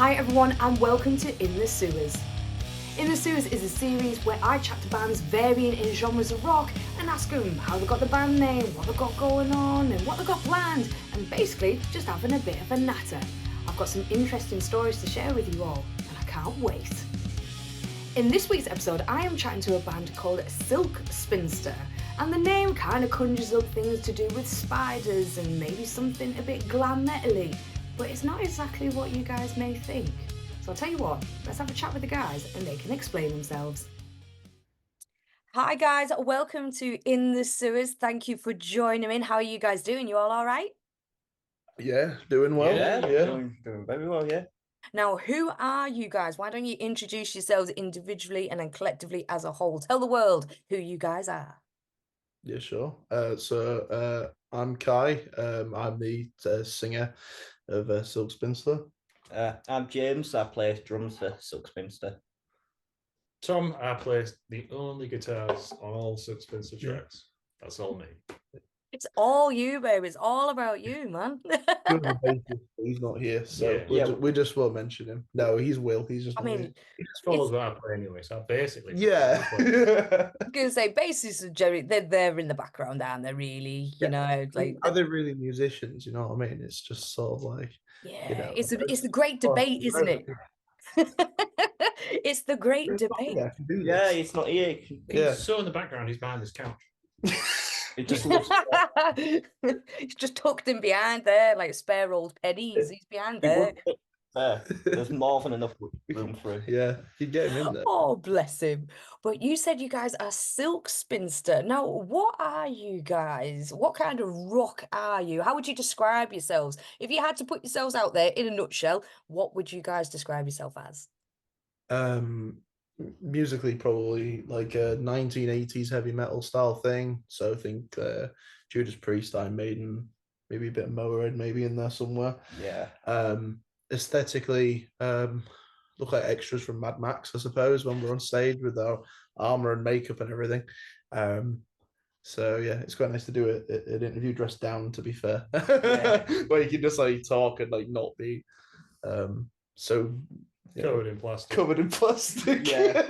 Hi everyone and welcome to In the Sewers. In the Sewers is a series where I chat to bands varying in genres of rock and ask them how they got the band name, what they got going on and what they got planned, and basically just having a bit of a natter. I've got some interesting stories to share with you all and I can't wait. In this week's episode I am chatting to a band called Spinster, and the name kind of conjures up things to do with spiders and maybe something a bit glam metal-y, but it's not exactly what you guys may think. So I'll tell you what, let's have a chat with the guys and they can explain themselves. Hi guys, welcome to In the Sewers. Thank you for joining me. How are you guys doing? You all right? Yeah, doing well. Yeah. Doing very well, yeah. Now, who are you guys? Why don't you introduce yourselves individually and then collectively as a whole? Tell the world who you guys are. Yeah, sure. So I'm Kai. I'm the singer of Silk Spinster. I'm James. I play drums for Spinster. Tom, I play the only guitars on all Spinster tracks. That's all me. It's all you, babe. It's all about you, man. He's not here, so Yeah. we just won't mention him. No, he's Will. He's just. I mean, He just follows what I play anyway, so basically. yeah. I was gonna say bassists and Jerry, they're in the background, aren't they? Really, you know, like Are they really musicians? You know what I mean? It's just sort of like, yeah, you know, it's the great debate, isn't it? It's the great debate. Yeah, I can do this. Yeah, it's not here. He's so in the background, he's behind this couch. It just looks. He's just tucked in behind there, like spare old pennies. He's behind there. There's more than enough room for him. Yeah, you get him in there. Oh, bless him. But you said you guys are Silk Spinster. Now, what are you guys? What kind of rock are you? How would you describe yourselves? If you had to put yourselves out there in a nutshell, what would you guys describe yourself as? Musically, probably like a 1980s heavy metal style thing. So I think Judas Priest, Iron Maiden, maybe a bit of Motorhead maybe in there somewhere. Yeah. Aesthetically, look like extras from Mad Max, I suppose, when we're on stage with our armor and makeup and everything. So yeah, it's quite nice to do an interview dressed down, to be fair. Yeah. Where you can just like talk and like not be so Covered in plastic. Covered in plastic. Yeah.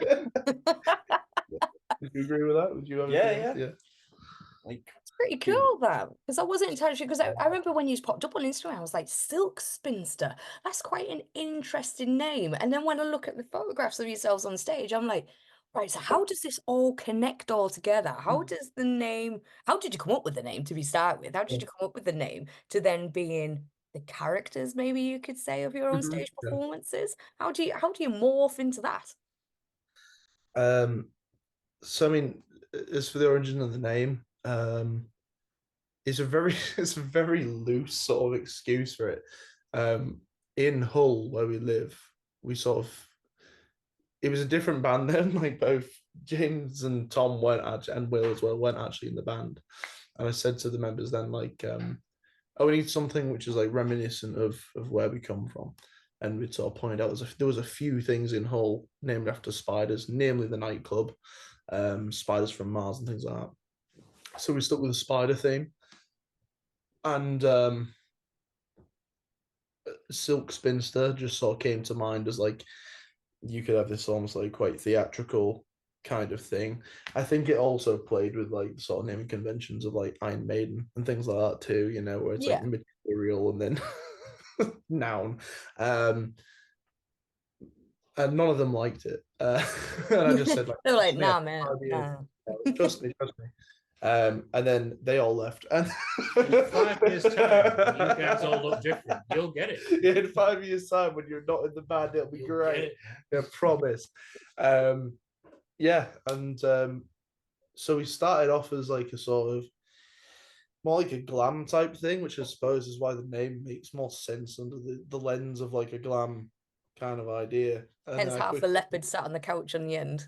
Would you agree with that? Would you have Yeah. Like, it's pretty cool, that, because I wasn't entirely sure, because I remember when you popped up on Instagram, I was like, Silk Spinster, that's quite an interesting name. And then when I look at the photographs of yourselves on stage, I'm like, right, so how does this all connect all together? How did you come up with the name to be start with? How did you come up with the name to then being the characters, maybe you could say, of your own stage performances? How do you morph into that? So I mean, as for the origin of the name, it's a very loose sort of excuse for it. In Hull, where we live, it was a different band then. Like both James and Tom and Will as well weren't actually in the band, and I said to the members then like, oh, we need something which is like reminiscent of where we come from. And we sort of pointed out there was a few things in Hull named after spiders, namely the nightclub, spiders from Mars and things like that. So we stuck with the spider theme. And Silk Spinster just sort of came to mind as like, you could have this almost like quite theatrical kind of thing. I think it also played with like sort of naming conventions of like Iron Maiden and things like that too, you know, where it's like material and then noun. And none of them liked it. And I just said like, they're like, nah, man. Nah. Trust me. And then they all left. And in 5 years' time, you guys all look different. You'll get it. Yeah, in 5 years' time, when you're not in the band, it'll be great. I promise. Yeah, and so we started off as like a sort of more like a glam type thing, which I suppose is why the name makes more sense under the lens of like a glam kind of idea. And hence half the leopard sat on the couch on the end.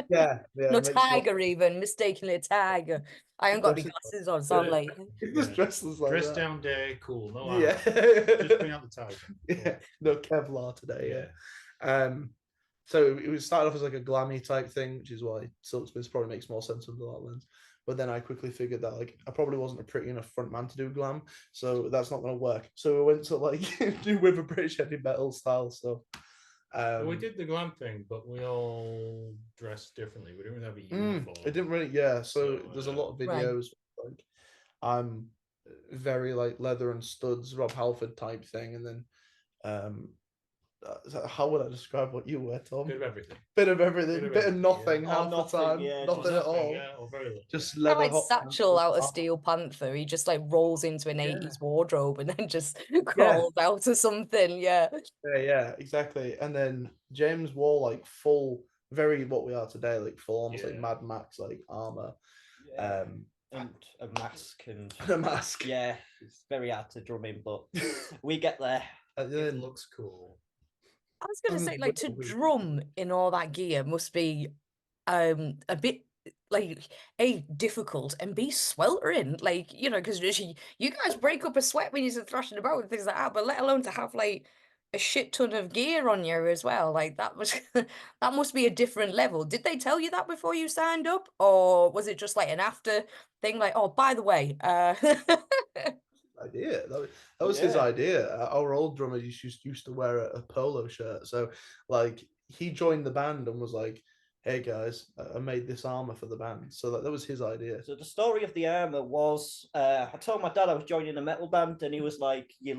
Yeah. No tiger even, mistakenly a tiger. I haven't got any glasses on, so I'm like... Just dressed like Dress that. down day, cool. No, yeah. Just bring out the tiger. Yeah, no Kevlar today, yeah. So it was started off as like a glammy type thing, which is why Silk Spinster probably makes more sense under that lens. But then I quickly figured that like I probably wasn't a pretty enough front man to do glam, so that's not going to work. So we went to like do with a British heavy metal style stuff. Well, we did the glam thing, but we all dressed differently. We didn't really have a uniform. It didn't really, yeah. So there's a lot of Right. videos like I'm very like leather and studs, Rob Halford type thing, and then how would I describe what you wear, Tom? Bit of everything. Bit of everything, Bit of bit of everything, nothing yeah. half Or the nothing, time, yeah, nothing just at all. Yeah, or very little. Just Kind leather. of like hot pants. Satchel out of Steel Panther. He just like rolls into an Yeah. 80s wardrobe and then just crawls out of something. Yeah. Yeah, exactly. And then James wore like full, very what we are today, like full almost like Yeah. Mad Max like armor. Yeah. And a mask and A mask. yeah, it's very hard to drum in, but we get there. And It then looks cool. I was gonna say, like, to drum in all that gear must be a bit like difficult and be sweltering, like, you know, because you guys break up a sweat when you're thrashing about and things like that, but let alone to have like a shit ton of gear on you as well, like that was that must be a different level. Did they tell you that before you signed up, or was it just like an after thing, like, oh, by the way, idea. That was his Yeah. idea. Our old drummer used to wear a polo shirt. So like he joined the band and was like, "Hey guys, I made this armor for the band." So that was his idea. So the story of the armor was, I told my dad I was joining a metal band, and he was like, you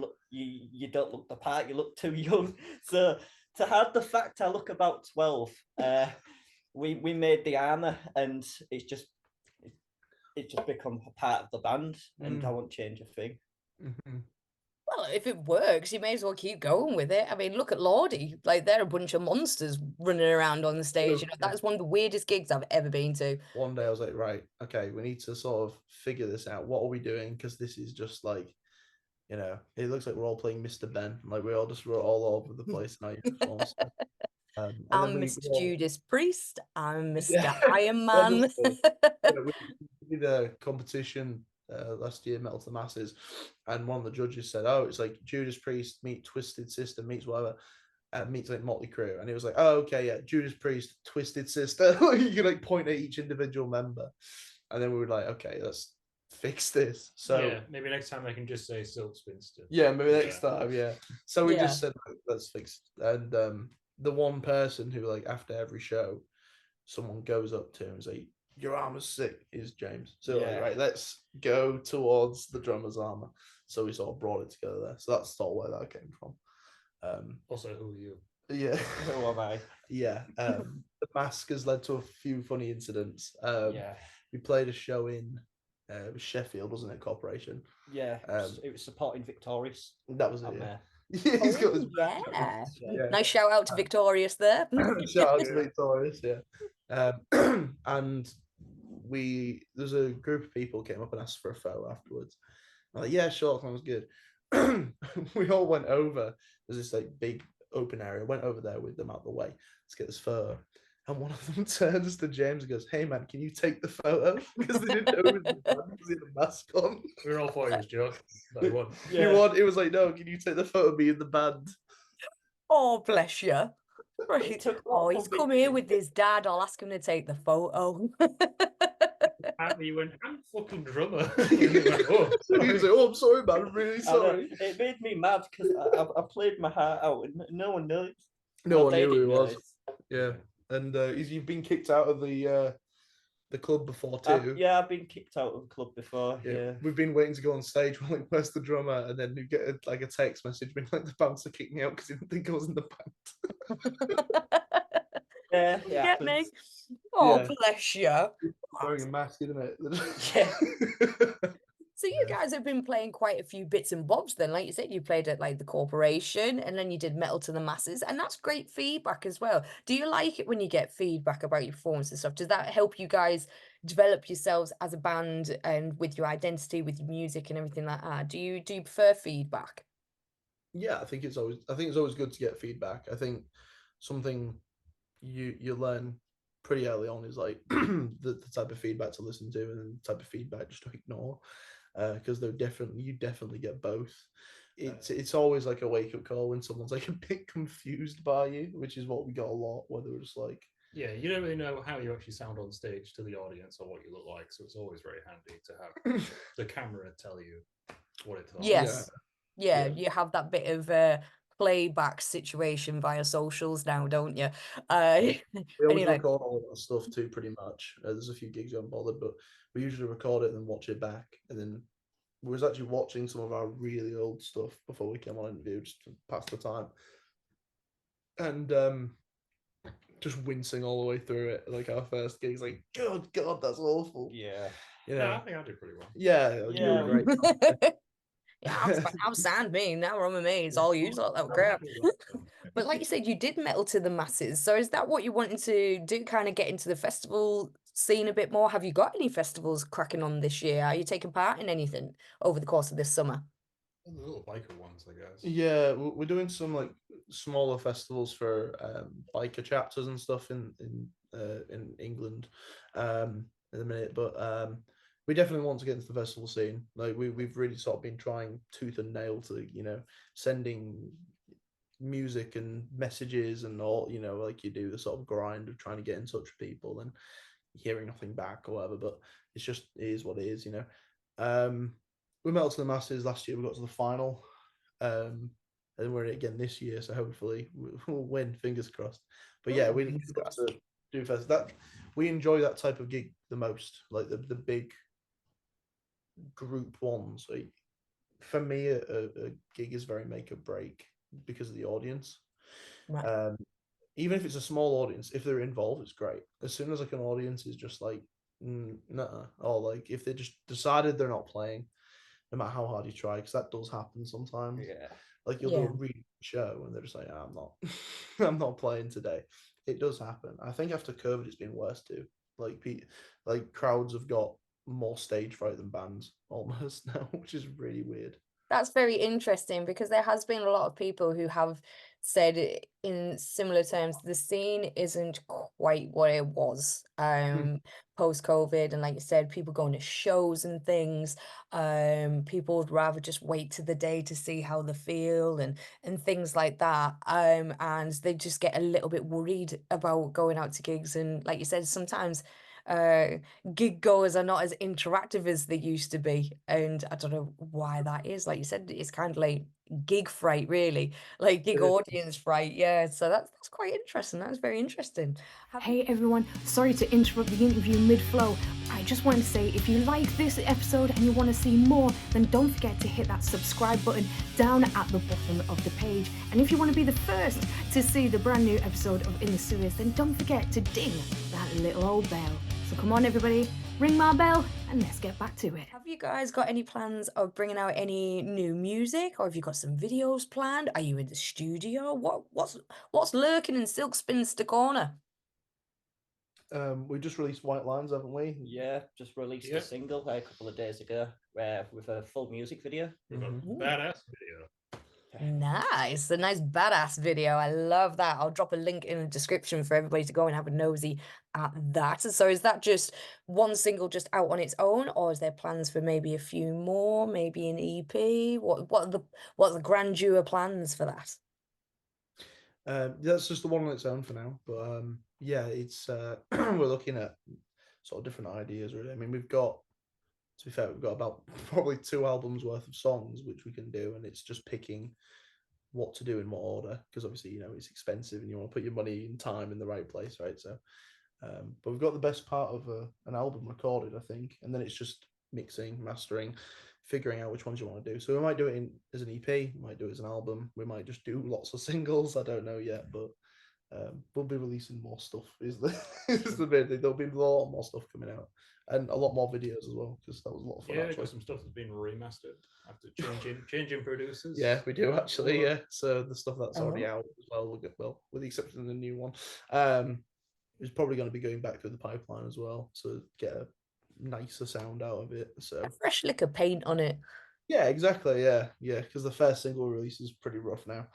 don't look the part. You look too young." So to hide the fact I look about 12, we made the armor, and it's just become a part of the band, and I won't change a thing. Mhm. well, if it works, you may as well keep going with it. I mean, look at Lordy. Like, they're a bunch of monsters running around on the stage. You know, that is one of the weirdest gigs I've ever been to. One day I was like, right, okay, we need to sort of figure this out. What are we doing? Because this is just like, you know, it looks like we're all playing Mr. Ben. Like we're all over the place in our uniforms. And I'm then we Mr. all- Judas Priest. I'm Mr. Yeah, Iron Man. wonderful. Yeah, we did a competition last year, Metal to the Masses, and one of the judges said, "Oh, it's like Judas Priest meet Twisted Sister meets whatever, meets like Motley Crue," and he was like, "Oh, okay, yeah, Judas Priest, Twisted Sister." You can like point at each individual member, and then we were like, "Okay, let's fix this." So yeah, maybe next time I can just say Silk Spinster. yeah, maybe next time, yeah. So we Yeah. just said, let's fix it. And the one person who like after every show, someone goes up to him and is like, "Your armor's sick," is James. So like, Yeah. right, let's go towards the drummer's armor. So we sort of brought it together there. So that's sort of where that came from. Also, who are you? Yeah. Who am I? Yeah. The mask has led to a few funny incidents. Yeah. We played a show in Sheffield, wasn't it, Corporation? Yeah. It was supporting Victorious. That was it, I'm yeah. there. He's got his Yeah. yeah. Nice shout out to Victorious there. Shout out to Victorious, yeah. And there's a group of people came up and asked for a photo afterwards. I'm like, yeah, sure, that was good. We all went over. There's this like big open area. Went over there with them out the way. Let's get this photo. And one of them turns to James and goes, "Hey man, can you take the photo?" Because they didn't know because he had a mask on. We were all thought it was joking. But he won. It was like, "No, can you take the photo of me in the band?" Oh, bless you. Right. took a Oh, lot of he's come here convincing. with his dad. I'll ask him to take the photo. Apparently, you went, "I'm fucking drummer." He was like, "Oh, He was like, "Oh, I'm sorry, man. I'm really And, sorry." it made me mad because I played my heart out, and no one knows. No Well, one they knew who he didn't was. realise. Yeah, and you've been kicked out of the club before too. Yeah, I've been kicked out of the club before. Yeah. We've been waiting to go on stage. We're like, "Where's the drummer?" And then you get a text message being like, "The bouncer kicked me out because he didn't think I was in the band." Yeah. You get me? Oh, Yeah. bless you. Wearing a mask, isn't it? Yeah. So you guys have been playing quite a few bits and bobs then. Like you said, you played at like the Corporation and then you did Metal to the Masses, and that's great feedback as well. Do you like it when you get feedback about your performance and stuff? Does that help you guys develop yourselves as a band and with your identity, with your music and everything like that? Do you prefer feedback? Yeah, I think it's always good to get feedback. I think something you learn pretty early on is like the type of feedback to listen to and the type of feedback just to ignore, because you definitely get both. It's always like a wake up call when someone's like a bit confused by you, which is what we got a lot, where they were just like, Yeah, you don't really know how you actually sound on stage to the audience or what you look like, so it's always very handy to have the camera tell you what it's like. Yes. Yeah, Yeah. you have that bit of playback situation via socials now, don't you? We always Anyway, record all of that stuff too, pretty much. There's a few gigs we haven't bothered, but we usually record it and then watch it back. And then we was actually watching some of our really old stuff before we came on interview just to pass the time. And just wincing all the way through it. Like our first gig's like, good God, that's awful. Yeah. You Yeah, know? I think I did pretty well. Yeah, you Yeah. were great. yeah, I'm sound me. Now I'm amazed. All you thought that crap. But like you said, you did metal to the masses. So is that what you wanted to do? Kind of get into the festival scene a bit more? Have you got any festivals cracking on this year? Are you taking part in anything over the course of this summer? The little biker ones, I guess. Yeah, we're doing some like smaller festivals for biker chapters and stuff in England in a minute, but we definitely want to get into the festival scene. Like we've really sort of been trying tooth and nail to sending music and messages and all like you do the sort of grind of trying to get in touch with people and hearing nothing back or whatever. But it is what it is. We met to the masses last year. We got to the final. And we're in it again this year, so hopefully we'll win. Fingers crossed. But yeah, we've got to do first. That we enjoy that type of gig the most, like the big group ones. Like, for me, a gig is very make or break because of the audience. Right. Even if it's a small audience, if they're involved, it's great. As soon as like an audience is just like, nah, or like if they just decided they're not playing, no matter how hard you try, because that does happen sometimes. Yeah. Like you'll do Yeah. a really good show and they're just like, I'm not, I'm not playing today. It does happen. I think after COVID, it's been worse too. Like crowds have got more stage fright than bands almost now, which is really weird. That's very interesting because there has been a lot of people who have said in similar terms the scene isn't quite what it was post-COVID, and like you said, people going to shows and things, people would rather just wait to the day to see how they feel and things like that, and they just get a little bit worried about going out to gigs, and like you said, sometimes gig goers are not as interactive as they used to be, and I don't know why that is. Like you said, it's kind of like gig fright, really, like gig audience fright. Yeah, so that's quite interesting. That's very interesting. Hey everyone, sorry to interrupt the interview mid-flow. I just wanted to say if you like this episode and you want to see more, then don't forget to hit that subscribe button down at the bottom of the page. And if you want to be the first to see the brand new episode of In the Sewers, then don't forget to ding that little old bell. So come on everybody, ring my bell and let's get back to it. Have you guys got any plans of bringing out any new music, or have you got some videos planned? Are you in the studio? What's lurking in Silk Spinster corner? We just released White Lines, haven't we? Yeah, just released a single a couple of days ago with a full music video. With a badass video. Nice, a nice badass video. I love that. I'll drop a link in the description for everybody to go and have a nosy at that. So is that just one single just out on its own, or is there plans for maybe a few more, maybe an EP? What are the grandeur plans for that? That's just the one on its own for now. But yeah, it's we're looking at sort of different ideas really. I mean, to be fair, we've got about probably 2 albums worth of songs which we can do, and it's just picking what to do in what order, because obviously it's expensive and you want to put your money and time in the right place, right? So but we've got the best part of an album recorded, I think, and then it's just mixing, mastering, figuring out which ones you want to do. So we might do it as an EP, we might do it as an album, we might just do lots of singles. I don't know yet, but we'll be releasing more stuff. Is the main thing. There'll be a lot more stuff coming out, and a lot more videos as well, because that was a lot of fun. Yeah, actually. got some stuff that's been remastered after changing producers. Yeah, we do actually. Yeah, so the stuff that's already out as well will get with the exception of the new one. It's probably going to be going back through the pipeline as well to get a nicer sound out of it. So A fresh lick of paint on it. yeah, exactly. Yeah, because the first single release is pretty rough now.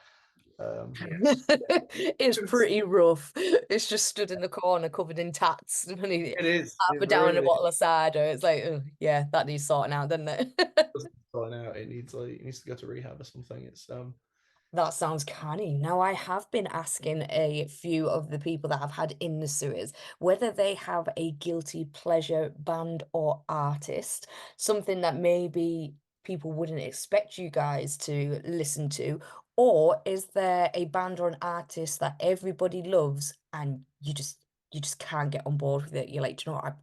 It's pretty rough. It's just stood in the corner covered in tats. It is. Half a down a bottle of cider. It's like, oh, yeah, that needs sorting out, doesn't it? Sorting out. It needs to go to rehab or something. It's That sounds canny. Now, I have been asking a few of the people that I've had in the sewers whether they have a guilty pleasure band or artist, something that maybe people wouldn't expect you guys to listen to, or is there a band or an artist that everybody loves and you just can't get on board with it? You're like, "Do you know what?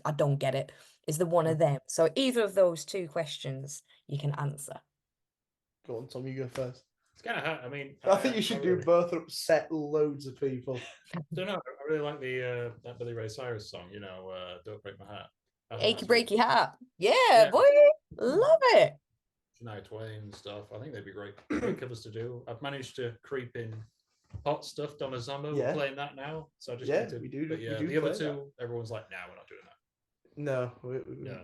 I don't get it." Is there one of them? So either of those two questions you can answer. Go on, Tom, you go first. It's kind of hard. I mean, I think you should do both and upset loads of people. Don't know. I really like the that Billy Ray Cyrus song. "Don't Break My Heart." I think Achy that's really breaky heart. Yeah, Yeah. boy. Love it. Shania Twain and stuff. I think they'd be great covers to do. I've managed to creep in Hot Stuff, Donna Summer. Yeah. We're playing that now, so I just Yeah, need to. we do- But we yeah, do the other play two, everyone's like, "Nah, we're not doing that." No,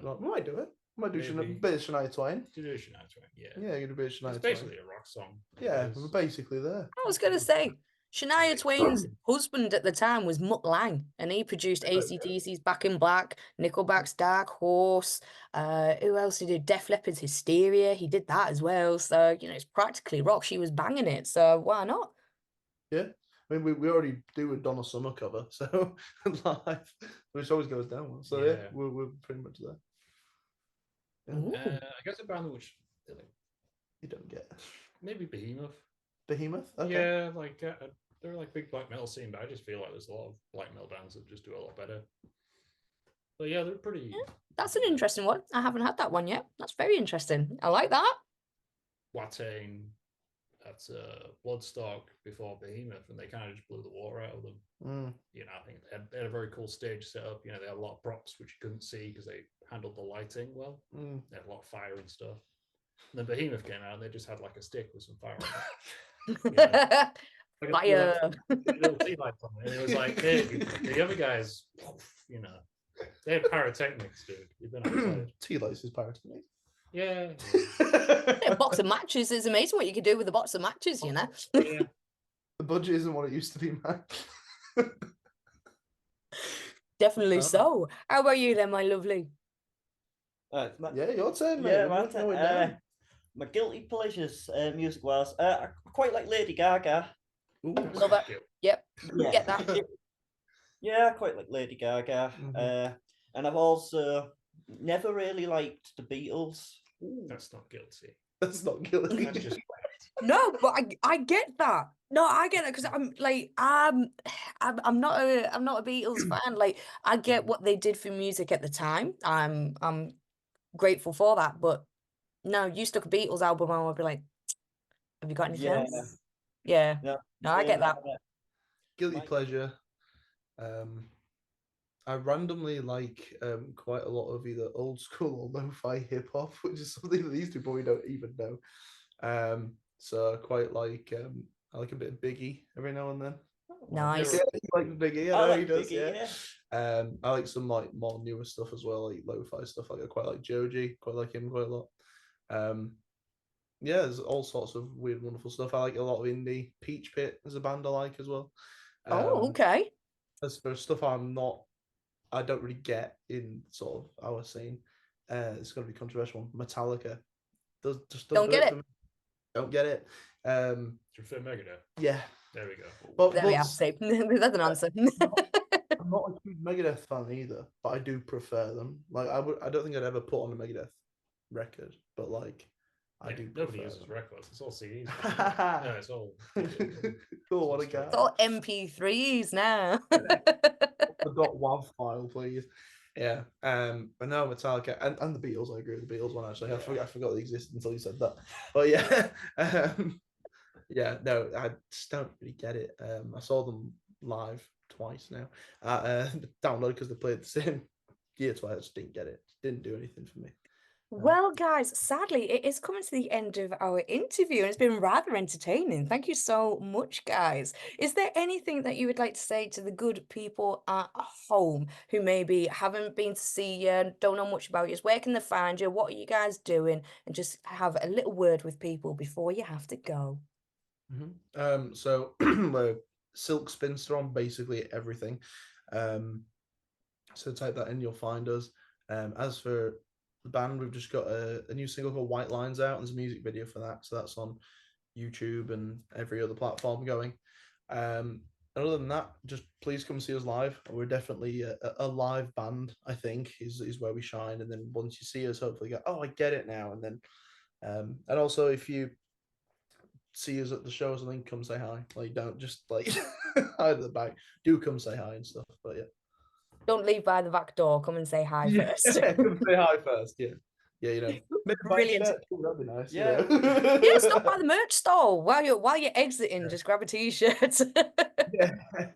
No. we might do it. We might do a Maybe. bit of Shania Twain. To do Shania Twain, yeah. Yeah, you do a bit of Shania It's Twain. basically a rock song. Yeah, It we're is. basically there. I was going to say, Shania Twain's husband at the time was Mutt Lang, and he produced AC/DC's Back in Black, Nickelback's Dark Horse. Who else did he do? Def Leppard's Hysteria. He did that as well. So, it's practically rock. She was banging it. So why not? Yeah. I mean, we already do a Donna Summer cover, so live, which always goes down well. So yeah, Yeah. we're pretty much there. Yeah. Ooh. I guess a band which You don't get maybe Behemoth. Behemoth. Okay. Yeah, they're like big black metal scene, but I just feel like there's a lot of black metal bands that just do a lot better. But yeah, they're pretty. That's an interesting one. I haven't had that one yet. That's very interesting. I like that. Watain, that's Bloodstock before Behemoth, and they kind of just blew the water out of them. Mm. I think they had a very cool stage set up. They had a lot of props which you couldn't see because they handled the lighting well. Mm. They had a lot of fire and stuff. And then Behemoth came out, and they just had like a stick with some fire on it. Fire. Little tea lights on it. And it was like, hey, the other guys, they had pyrotechnics, dude. You've been outside. Tea lights is pyrotechnic. Yeah. A box of matches is amazing what you can do with a box of matches, Yeah. The budget isn't what it used to be, man. Definitely so. How about you then, my lovely? Yeah, your turn, mate. Yeah, We're my working our turn. way down. My guilty pleasures, music-wise, I quite like Lady Gaga. Ooh. Love it. Yep. Yeah. Get that. Yeah, I quite like Lady Gaga. Mhm. And I've also never really liked the Beatles. That's not guilty. That's not guilty. That's just No, but I get that. No, I get that because I'm like I'm not a Beatles fan. Like I get what they did for music at the time. I'm grateful for that. But no, you stuck a Beatles album on, I'd be like, have you got anything Yeah. else? Yeah. No, I get that. Guilty Mike? pleasure. I randomly like quite a lot of either old school or lo-fi hip hop, which is something that these two probably don't even know. So I quite like I like a bit of Biggie every now and then. Nice. Yeah, he likes Biggie. I I know like he does. Biggie, Yeah. I like some like more newer stuff as well, like lo-fi stuff. Like I quite like Joji, quite like him quite a lot. Yeah, there's all sorts of weird, wonderful stuff. I like a lot of indie. Peach Pit is a band I like as well. Oh, okay. As for stuff I don't really get in sort of our scene. It's going to be controversial. Metallica just Don't do get it. for me. Don't get it. Do you prefer Megadeth? Yeah, There we go. but There we are. Safe. That's an answer. I'm not a huge Megadeth fan either, but I do prefer them. Like I don't think I'd ever put on a Megadeth record, but like I do. Nobody prefer uses them. records. It's all CDs. No, it's all. Cool, what a guy. It's all MP3s now. The .wav file, please. Yeah. But no, Metallica and the Beatles. I agree with the Beatles one actually. I forgot they existed until you said that. But yeah, yeah. No, I just don't really get it. I saw them live twice now. Downloaded because they played the same year twice. I just didn't get it. Didn't do anything for me. Well, guys, sadly, it is coming to the end of our interview, and it's been rather entertaining. Thank you so much, guys. Is there anything that you would like to say to the good people at home who maybe haven't been to see you, don't know much about you? Where can they find you? What are you guys doing? And just have a little word with people before you have to go. So we're Silk Spinster on basically everything. So type that in, you'll find us. As for the band, we've just got a new single called White Lines out, and there's a music video for that. So that's on YouTube and every other platform going. And other than that, just please come see us live. We're definitely a live band, I think, is where we shine. And then once you see us, hopefully go, oh, I get it now. And then, and also if you see us at the shows, I think come say hi. Like, don't just like hide at the back. Do come say hi and stuff. But yeah. Don't leave by the back door. Come and say hi first. Come say hi first. Yeah. Yeah, you know. Maybe buy a Brilliant. shirt too, that'd be nice. Yeah. You know? Yeah, stop by the merch store while you're exiting. Just grab a t-shirt.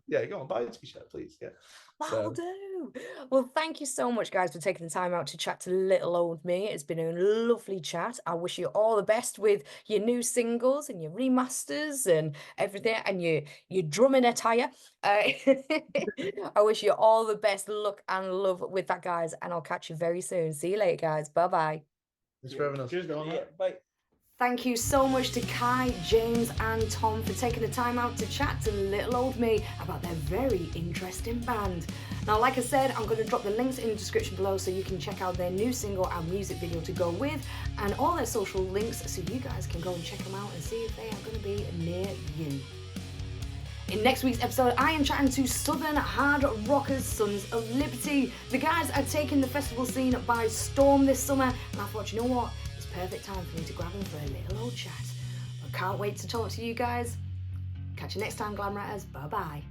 yeah, go on, buy a t-shirt, please. Yeah. That'll do. Well, thank you so much, guys, for taking the time out to chat to little old me. It's been a lovely chat. I wish you all the best with your new singles and your remasters and everything, and your drumming attire. I wish you all the best luck and love with that, guys, and I'll catch you very soon. See you later, guys. Bye-bye. Thanks for having us. Cheers, Glamrat. Yeah, bye. Thank you so much to Kai, James and Tom for taking the time out to chat to little old me about their very interesting band. Now, like I said, I'm going to drop the links in the description below so you can check out their new single and music video to go with, and all their social links so you guys can go and check them out and see if they are going to be near you. In next week's episode, I am chatting to Southern hard rockers Sons of Liberty. The guys are taking the festival scene by storm this summer, and I thought, you know what? It's perfect time for me to grab them for a little old chat. I can't wait to talk to you guys. Catch you next time, Glamratters. Bye-bye.